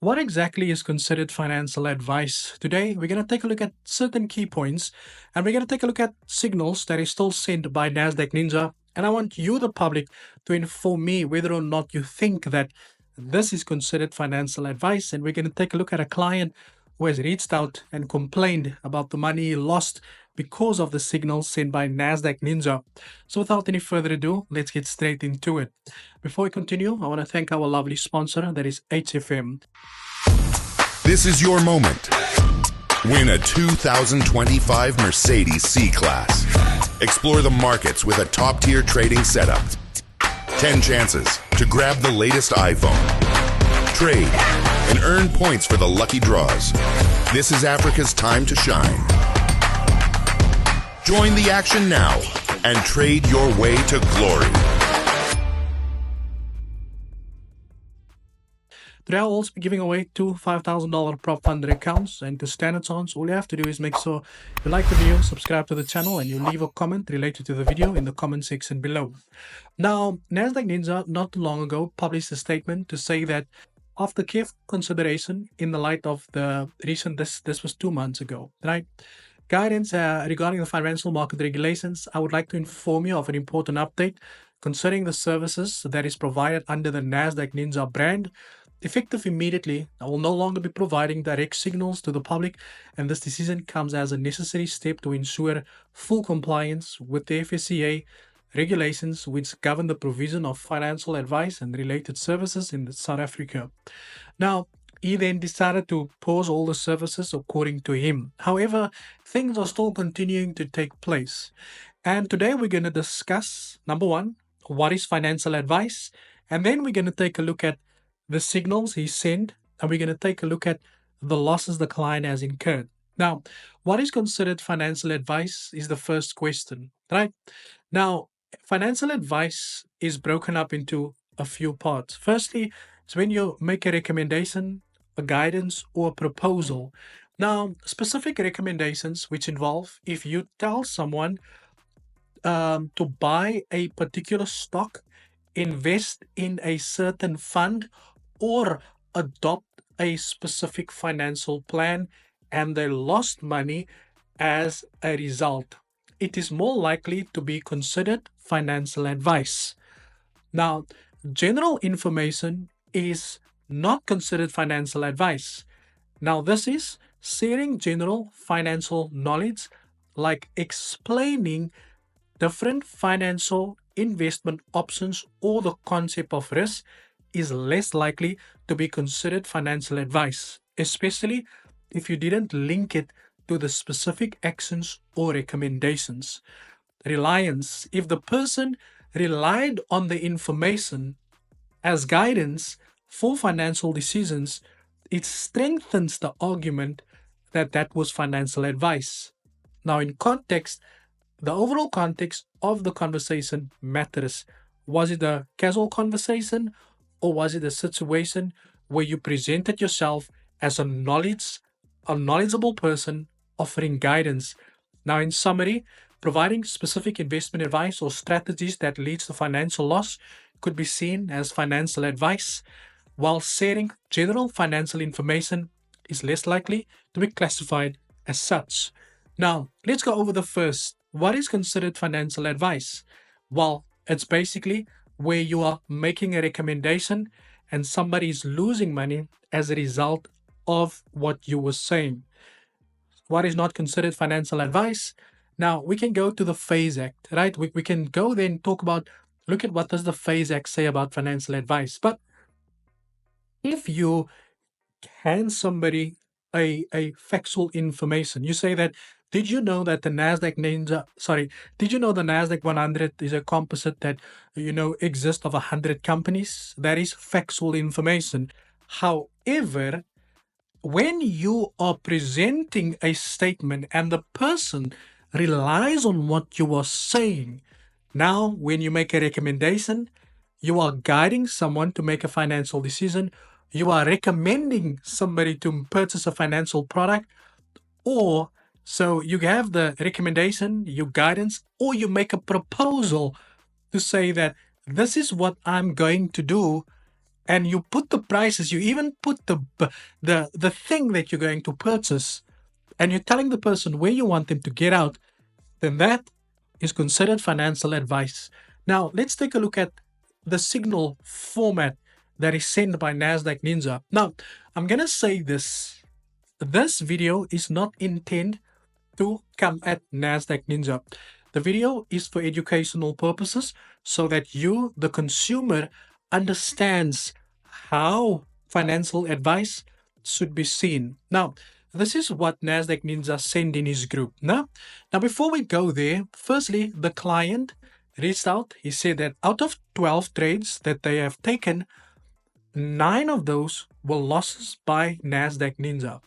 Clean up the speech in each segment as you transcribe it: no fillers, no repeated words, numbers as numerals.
What exactly is considered financial advice? Today, we're going to take a look at certain key points and we're going to take a look at signals that is still sent by Nasdaq Ninja. And I want you, the public, to inform me whether or not you think that this is considered financial advice. And we're going to take a look at a client who has reached out and complained about the money he lost because of the signals sent by Nasdaq Ninja. So, without any further ado, let's get straight into it. Before we continue, I want to thank our lovely sponsor, that is HFM. This is your moment. Win a 2025 Mercedes C-Class. Explore the markets with a top-tier trading setup. 10 chances to grab the latest iPhone. Trade and earn points for the lucky draws. This is Africa's time to shine. Join the action now and trade your way to glory. Today I'll also be giving away two $5,000 prop funded accounts, and to stand a chance, all you have to do is make sure you like the video, subscribe to the channel, and you leave a comment related to the video in the comment section below. Now, Nasdaq Ninja not too long ago published a statement to say that after careful consideration in the light of the recent, this was 2 months ago, right? Guidance regarding the financial market regulations, I would like to inform you of an important update concerning the services that is provided under the Nasdaq Ninja brand. Effective immediately, I will no longer be providing direct signals to the public, and this decision comes as a necessary step to ensure full compliance with the FSCA regulations which govern the provision of financial advice and related services in South Africa. Now, he then decided to pause all the services according to him. However, things are still continuing to take place. And today we're going to discuss, number one, what is financial advice? And then we're going to take a look at the signals he sent, and we're going to take a look at the losses the client has incurred. Now, what is considered financial advice is the first question, right? Now, financial advice is broken up into a few parts. Firstly, it's when you make a recommendation, a guidance, or a proposal. Now, specific recommendations which involve if you tell someone to buy a particular stock, invest in a certain fund, or adopt a specific financial plan and they lost money as a result, it is more likely to be considered financial advice. Now, general information is not considered financial advice. Now, this is sharing general financial knowledge, like explaining different financial investment options or the concept of risk, is less likely to be considered financial advice, especially if you didn't link it to the specific actions or recommendations. Reliance: if the person relied on the information as guidance for financial decisions, it strengthens the argument that that was financial advice. Now, in context, the overall context of the conversation matters. Was it a casual conversation, or was it a situation where you presented yourself as a knowledgeable person offering guidance? Now, in summary, providing specific investment advice or strategies that leads to financial loss could be seen as financial advice, while sharing general financial information is less likely to be classified as such. Now, let's go over the first. What is considered financial advice? Well, it's basically where you are making a recommendation and somebody is losing money as a result of what you were saying. What is not considered financial advice? Now, we can go to the FASE Act, right? We can go then talk about, look at what does the FASE Act say about financial advice. But if you hand somebody a factual information, you say that, did you know that the Nasdaq Ninja, did you know the Nasdaq 100 is a composite that, exists of 100 companies? That is factual information. However, when you are presenting a statement and the person relies on what you are saying, now when you make a recommendation, you are guiding someone to make a financial decision, you are recommending somebody to purchase a financial product, or so you have the recommendation, your guidance, or you make a proposal to say that this is what I'm going to do, and you put the prices, you even put the thing that you're going to purchase, and you're telling the person where you want them to get out, then that is considered financial advice. Now, let's take a look at the signal format that is sent by Nasdaq Ninja. Now, I'm going to say this. This video is not intended to come at Nasdaq Ninja. The video is for educational purposes so that you, the consumer, understands how financial advice should be seen. Now, this is what Nasdaq Ninja sent in his group. Now, before we go there, firstly, the client reached out. He said that out of 12 trades that they have taken, 9 of those were losses by Nasdaq Ninja.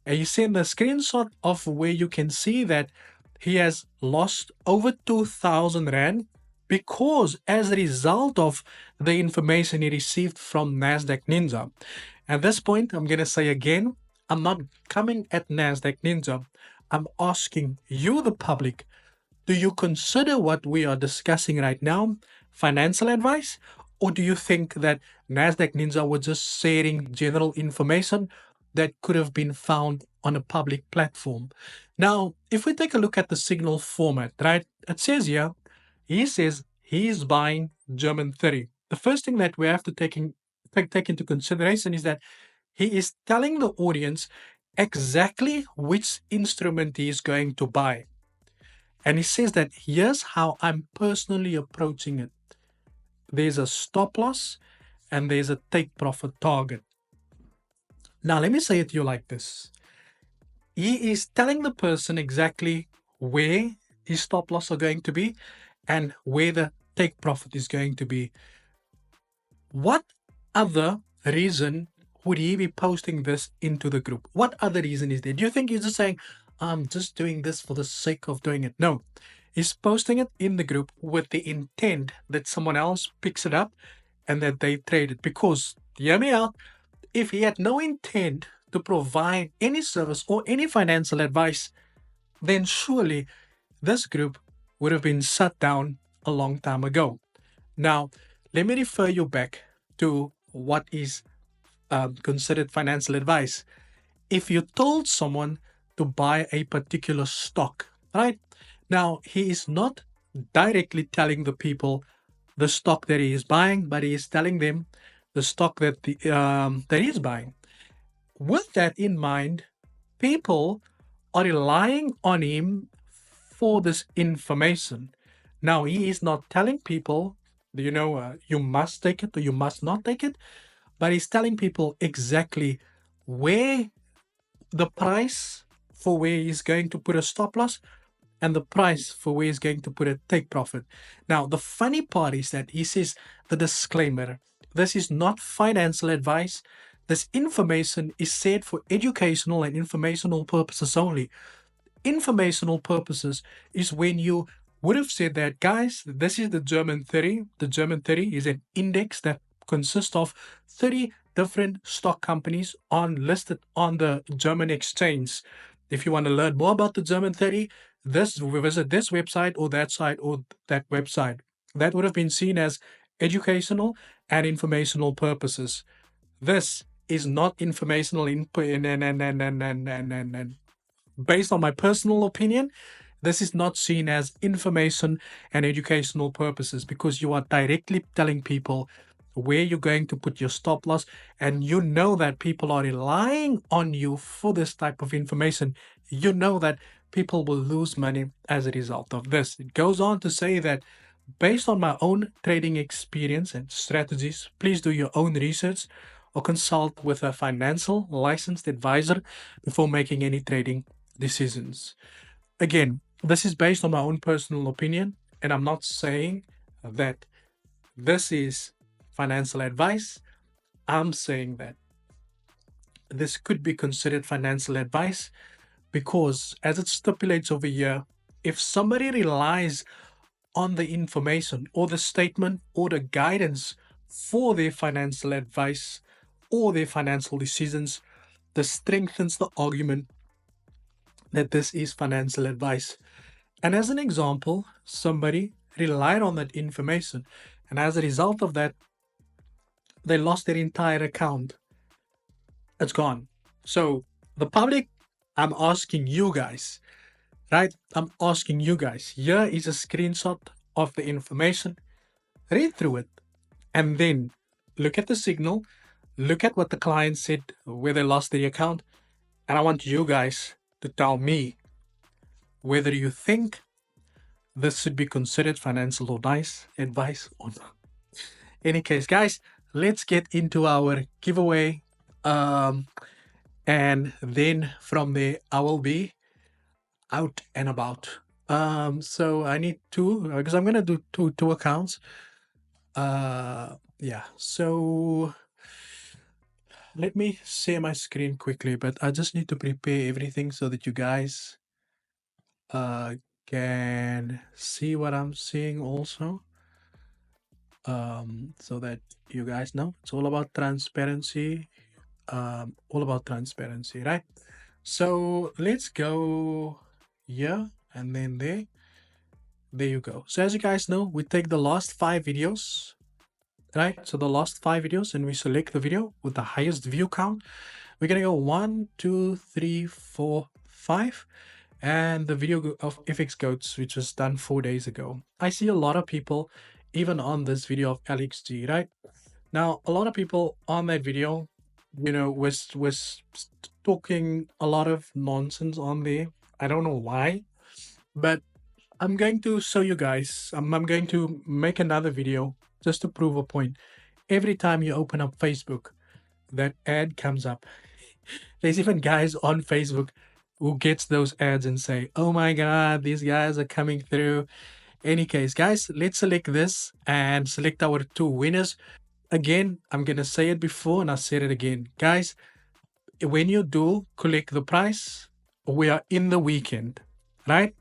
And you send a screenshot of where you can see that he has lost over 2,000 Rand because as a result of the information he received from Nasdaq Ninja. At this point, I'm going to say again, I'm not coming at Nasdaq Ninja. I'm asking you, the public, do you consider what we are discussing right now financial advice? Or do you think that Nasdaq Ninja was just sharing general information that could have been found on a public platform? Now, if we take a look at the signal format, right, it says here, he says he's buying German 30. The first thing that we have to take into consideration is that he is telling the audience exactly which instrument he is going to buy. And he says that here's how I'm personally approaching it. There's a stop loss and there's a take profit target. Now, let me say it to you like this. He is telling the person exactly where his stop loss are going to be and where the take profit is going to be. What other reason would he be posting this into the group? What other reason is there? Do you think he's just saying, I'm just doing this for the sake of doing it? No. He's posting it in the group with the intent that someone else picks it up and that they trade it. Because, hear me out, if he had no intent to provide any service or any financial advice, then surely this group would have been shut down a long time ago. Now, let me refer you back to what is considered financial advice. If you told someone to buy a particular stock, right? Now, he is not directly telling the people the stock that he is buying, but he is telling them the stock that that he is buying. With that in mind, people are relying on him for this information. Now, he is not telling people, you must take it or you must not take it, but he's telling people exactly where the price for where he's going to put a stop loss and the price for where he's going to put a take profit. Now, the funny part is that he says the disclaimer, this is not financial advice. This information is said for educational and informational purposes only. Informational purposes is when you would have said that, guys, this is the German 30. The German 30 is an index that consists of 30 different stock companies listed on the German exchange. If you want to learn more about the German 30, visit this website or that site or that website. That would have been seen as educational and informational purposes. This is not informational and based on my personal opinion, this is not seen as information and educational purposes because you are directly telling people where you're going to put your stop loss, and you know that people are relying on you for this type of information. You know that people will lose money as a result of this. It goes on to say that based on my own trading experience and strategies, please do your own research or consult with a financial licensed advisor before making any trading decisions. Again, this is based on my own personal opinion, and I'm not saying that this is financial advice. I'm saying that this could be considered financial advice because, as it stipulates over here, if somebody relies on the information or the statement or the guidance for their financial advice or their financial decisions, this strengthens the argument that this is financial advice. And as an example, somebody relied on that information, and as a result of that, they lost their entire account. It's gone. So the public, I'm asking you guys, right? I'm asking you guys. Here is a screenshot of the information. Read through it and then look at the signal. Look at what the client said where they lost their account. And I want you guys to tell me whether you think this should be considered financial advice or not. Any case, guys, let's get into our giveaway. And then from there, I will be out and about. So I need two because I'm gonna do two accounts. Yeah. So let me share my screen quickly, but I just need to prepare everything so that you guys can see what I'm seeing also. So that you guys know it's all about transparency. All about transparency, right? So let's go here and then there. There you go. So as you guys know, we take the last 5 videos, right? So the last 5 videos, and we select the video with the highest view count. We're gonna go 1, 2, 3, 4, 5, and the video of FX Goats, which was done 4 days ago. I see a lot of people, even on this video of LXG, right? Now, a lot of people on that video, you know, was talking a lot of nonsense on there. I don't know why, but I'm going to show you guys. I'm going to make another video just to prove a point. Every time you open up Facebook, that ad comes up. There's even guys on Facebook who gets those ads and say, "Oh my God, these guys are coming through." Any case, guys, let's select this and select our 2 winners. Again, I'm going to say it before and I said it again. Guys, when you do click the price, we are in the weekend, right?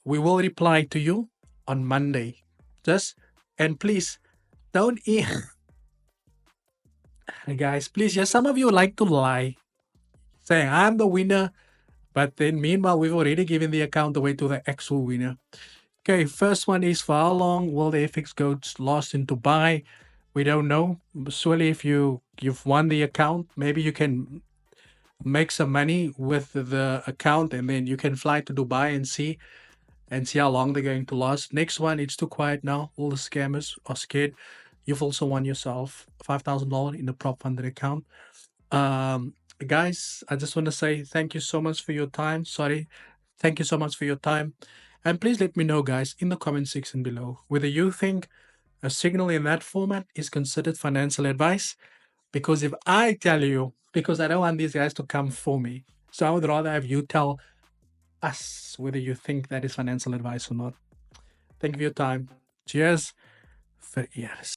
We will reply to you on Monday. And please don't guys, please, yes, some of you like to lie, saying I'm the winner, but then meanwhile, we've already given the account away to the actual winner. Okay, first one is, for how long will the FX Goats last in Dubai? We don't know. Surely if you've won the account, maybe you can make some money with the account and then you can fly to Dubai and see how long they're going to last. Next one, it's too quiet now. All the scammers are scared. You've also won yourself $5,000 in the prop funded account. Guys, I just want to say thank you so much for your time. Thank you so much for your time. And please let me know, guys, in the comment section below, whether you think a signal in that format is considered financial advice. Because if I tell you, because I don't want these guys to come for me, so I would rather have you tell us whether you think that is financial advice or not. Thank you for your time. Cheers for ears.